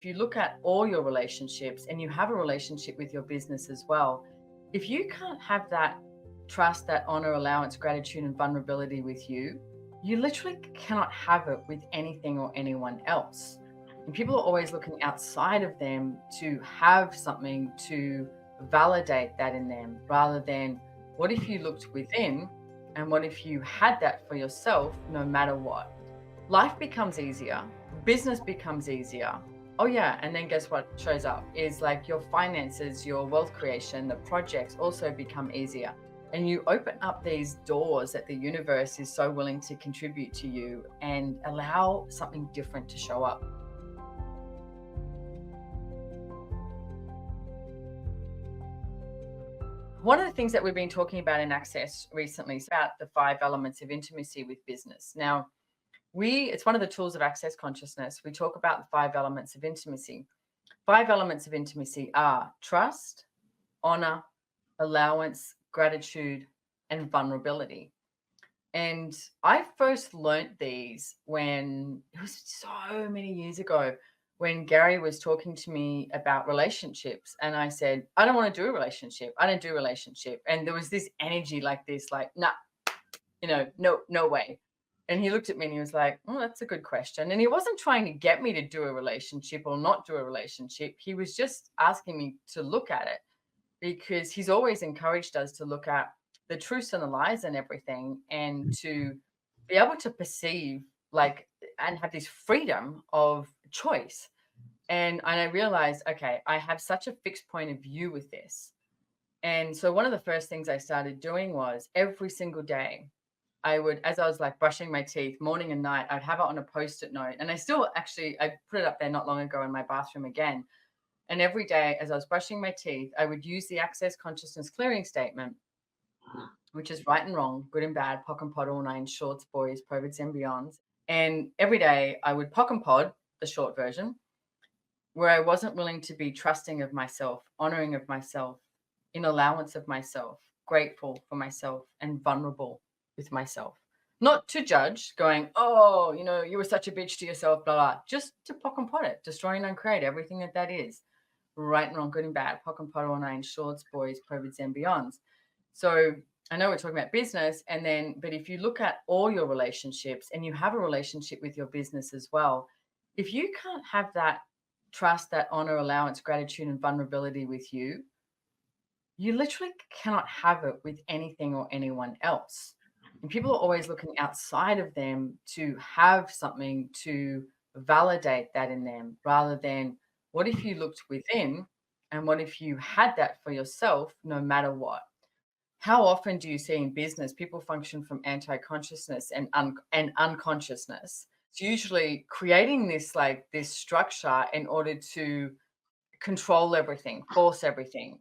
If you look at all your relationships and you have a relationship with your business as well, if you can't have that trust, that honor, allowance, gratitude, and vulnerability with you, you literally cannot have it with anything or anyone else. And people are always looking outside of them to have something to validate that in them, rather than what if you looked within and what if you had that for yourself no matter what? Life becomes easier, business becomes easier. Oh, yeah. And then guess what shows up is like your finances, your wealth creation, the projects also become easier. And you open up these doors that the universe is so willing to contribute to you and allow something different to show up. One of the things that we've been talking about in Access recently is about the 5 elements of intimacy with business. Now, it's one of the tools of Access consciousness. We talk about the 5 elements of intimacy. 5 elements of intimacy are trust, honor, allowance, gratitude, and vulnerability. And I first learnt these when it was so many years ago, when Gary was talking to me about relationships. And I said, I don't want to do a relationship. I don't do relationship. And there was this energy like this, like, nah, no, no way. And he looked at me and he was like, oh, that's a good question. And he wasn't trying to get me to do a relationship or not do a relationship. He was just asking me to look at it, because he's always encouraged us to look at the truths and the lies and everything, and to be able to perceive, like, and have this freedom of choice. And I realized, okay, I have such a fixed point of view with this. And so one of the first things I started doing was every single day, I would, as I was like brushing my teeth morning and night, I'd have it on a post-it note. And I still actually, I put it up there not long ago in my bathroom again. And every day as I was brushing my teeth, I would use the Access Consciousness Clearing Statement, which is right and wrong, good and bad, pock and pod, all nine, shorts, boys, perverts, and beyonds. And every day I would pock and pod, the short version, where I wasn't willing to be trusting of myself, honoring of myself, in allowance of myself, grateful for myself, and vulnerable with myself. Not to judge, going, oh, you were such a bitch to yourself, blah, blah. Just to pock and pod it, destroy and uncreate everything that is. Right and wrong, good and bad, pock and pot, all nine, shorts, boys, perverts, and beyonds. So I know we're talking about business, but if you look at all your relationships and you have a relationship with your business as well, if you can't have that trust, that honor, allowance, gratitude, and vulnerability with you, you literally cannot have it with anything or anyone else. And people are always looking outside of them to have something to validate that in them, rather than what if you looked within and what if you had that for yourself no matter what? How often do you see in business people function from anti-consciousness and unconsciousness? It's usually creating this structure in order to control everything, force everything.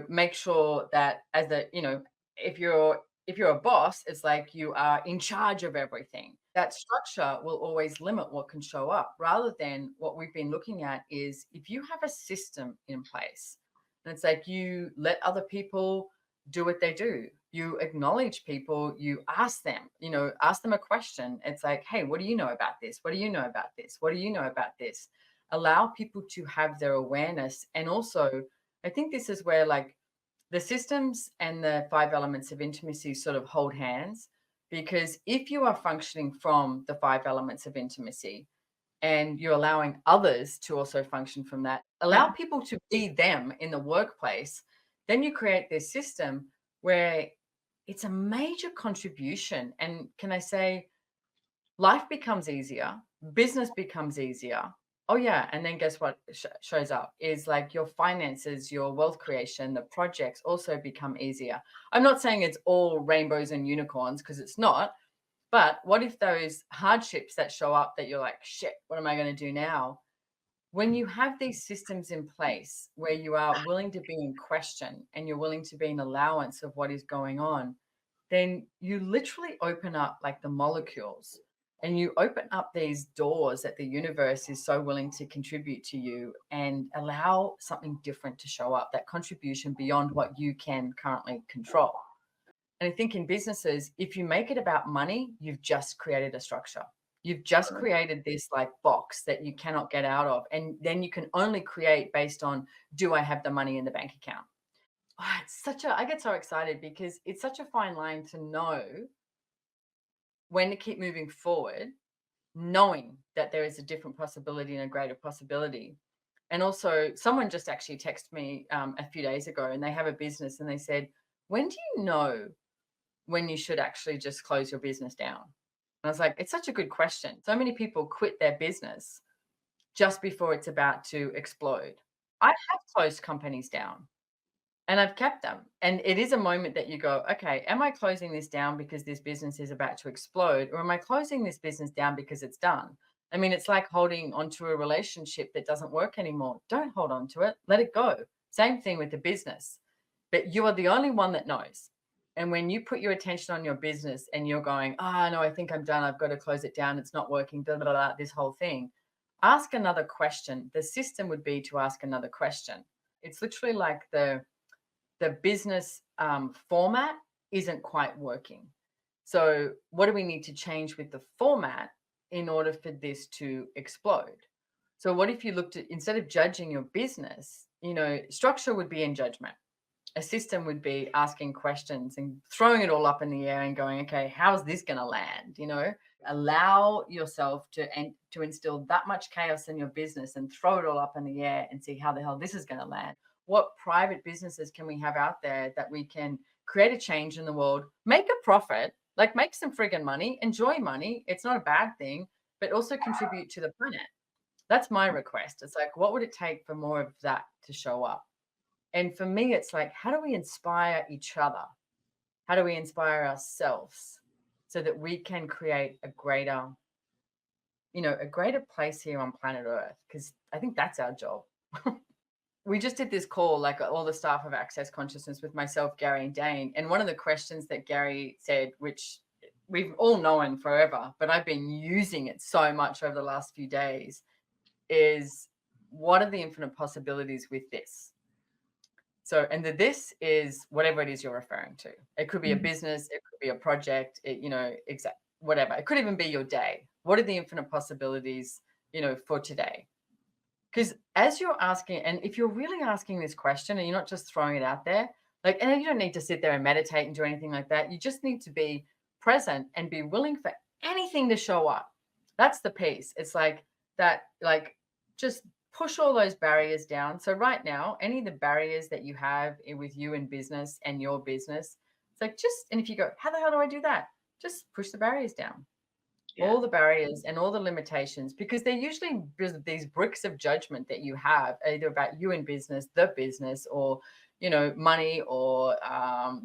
Make sure that if you're a boss, it's like you are in charge of everything. That structure will always limit what can show up, rather than what we've been looking at is if you have a system in place, and it's like you let other people do what they do. You acknowledge people, you ask them a question. It's like, hey, what do you know about this? What do you know about this? What do you know about this? Allow people to have their awareness. And also, I think this is where like the systems and the 5 elements of intimacy sort of hold hands, because if you are functioning from the 5 elements of intimacy and you're allowing others to also function from that, allow people to be them in the workplace, then you create this system where it's a major contribution. And can I say, life becomes easier, business becomes easier. Oh, yeah. And then guess what shows up is like your finances, your wealth creation, the projects also become easier. I'm not saying it's all rainbows and unicorns, because it's not. But what if those hardships that show up that you're like, shit, what am I going to do now? When you have these systems in place where you are willing to be in question and you're willing to be in allowance of what is going on, then you literally open up like the molecules, and you open up these doors that the universe is so willing to contribute to you and allow something different to show up, that contribution beyond what you can currently control. And I think in businesses, if you make it about money, you've just created a structure. You've just created this like box that you cannot get out of. And then you can only create based on, do I have the money in the bank account? I get so excited because it's such a fine line to know when to keep moving forward, knowing that there is a different possibility and a greater possibility. And also, someone just actually texted me a few days ago, and they have a business, and they said, "When do you know when you should actually just close your business down?" And I was like, "It's such a good question." So many people quit their business just before it's about to explode. I have closed companies down. And I've kept them. And it is a moment that you go, okay, am I closing this down because this business is about to explode? Or am I closing this business down because it's done? I mean, it's like holding onto a relationship that doesn't work anymore. Don't hold on to it, let it go. Same thing with the business. But you are the only one that knows. And when you put your attention on your business and you're going, oh, no, I think I'm done. I've got to close it down. It's not working, blah, blah, blah, this whole thing. Ask another question. The system would be to ask another question. It's literally like the business format isn't quite working. So, what do we need to change with the format in order for this to explode? So, what if you looked at, instead of judging your business, structure would be in judgment. A system would be asking questions and throwing it all up in the air and going, okay, how's this going to land? Allow yourself to instill that much chaos in your business and throw it all up in the air and see how the hell this is going to land. What private businesses can we have out there that we can create a change in the world, make a profit, like make some friggin' money, enjoy money. It's not a bad thing, but also contribute to the planet. That's my request. It's like, what would it take for more of that to show up? And for me, it's like, how do we inspire each other? How do we inspire ourselves so that we can create a greater place here on planet Earth? Because I think that's our job. We just did this call, like all the staff of Access Consciousness, with myself, Gary, and Dane. And one of the questions that Gary said, which we've all known forever, but I've been using it so much over the last few days, is what are the infinite possibilities with this? So, and this is whatever it is you're referring to. It could be a business, it could be a project, whatever. It could even be your day. What are the infinite possibilities, for today? Because as you're asking, and if you're really asking this question and you're not just throwing it out there, like, and you don't need to sit there and meditate and do anything like that. You just need to be present and be willing for anything to show up. That's the piece. It's like that, like, just push all those barriers down. So right now, any of the barriers that you have with you in business and your business, it's like and if you go, how the hell do I do that? Just push the barriers down. Yeah. All the barriers and all the limitations, because they're usually these bricks of judgment that you have, either about you in business, the business, or, money, or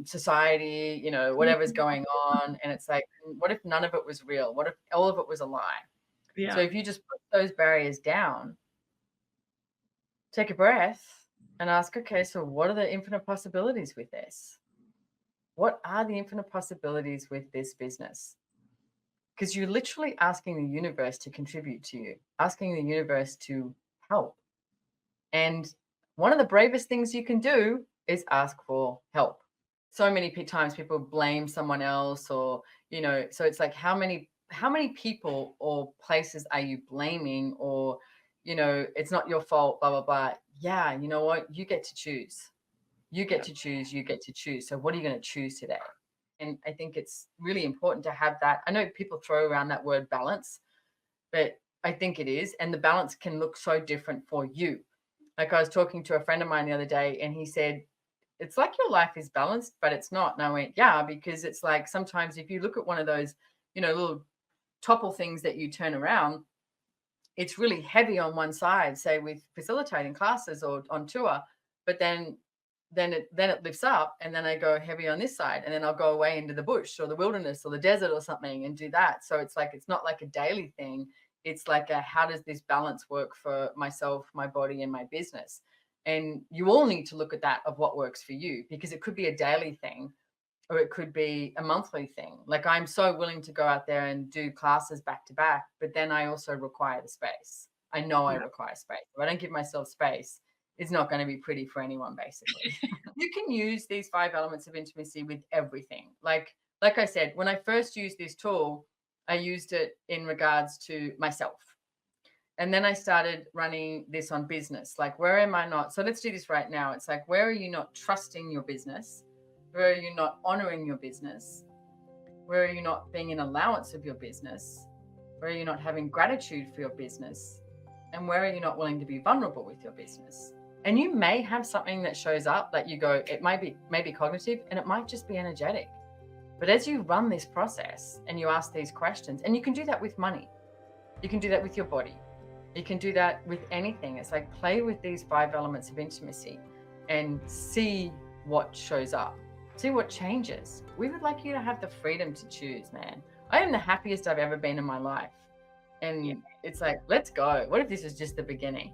society, whatever's going on. And it's like, what if none of it was real? What if all of it was a lie? Yeah. So if you just put those barriers down, take a breath and ask, okay, so what are the infinite possibilities with this? What are the infinite possibilities with this business? Because you're literally asking the universe to contribute to you, asking the universe to help. And one of the bravest things you can do is ask for help. So many times people blame someone else, or, so it's like, how many people or places are you blaming? Or, it's not your fault, blah, blah, blah. Yeah, you know what? You get to choose. You get to choose. You get to choose. So what are you going to choose today? And I think it's really important to have that. I know people throw around that word balance, but I think it is. And the balance can look so different for you. Like, I was talking to a friend of mine the other day, and he said, it's like your life is balanced, but it's not. And I went, yeah, because it's like, sometimes if you look at one of those, little topple things that you turn around, it's really heavy on one side, say with facilitating classes or on tour, but then it lifts up, and then I go heavy on this side, and then I'll go away into the bush or the wilderness or the desert or something and do that. So it's like, it's not like a daily thing. It's like how does this balance work for myself, my body, and my business? And you all need to look at that, of what works for you, because it could be a daily thing, or it could be a monthly thing. Like, I'm so willing to go out there and do classes back to back, but then I also require the space. I know I require space. If I don't give myself space, it's not going to be pretty for anyone, basically. You can use these 5 elements of intimacy with everything. Like I said, when I first used this tool, I used it in regards to myself. And then I started running this on business. Like, where am I not? So let's do this right now. It's like, where are you not trusting your business? Where are you not honoring your business? Where are you not being an allowance of your business? Where are you not having gratitude for your business? And where are you not willing to be vulnerable with your business? And you may have something that shows up that you go, it might be cognitive, and it might just be energetic. But as you run this process and you ask these questions, and you can do that with money, you can do that with your body, you can do that with anything. It's like, play with these 5 elements of intimacy and see what shows up, see what changes. We would like you to have the freedom to choose, man. I am the happiest I've ever been in my life. And it's like, let's go. What if this is just the beginning?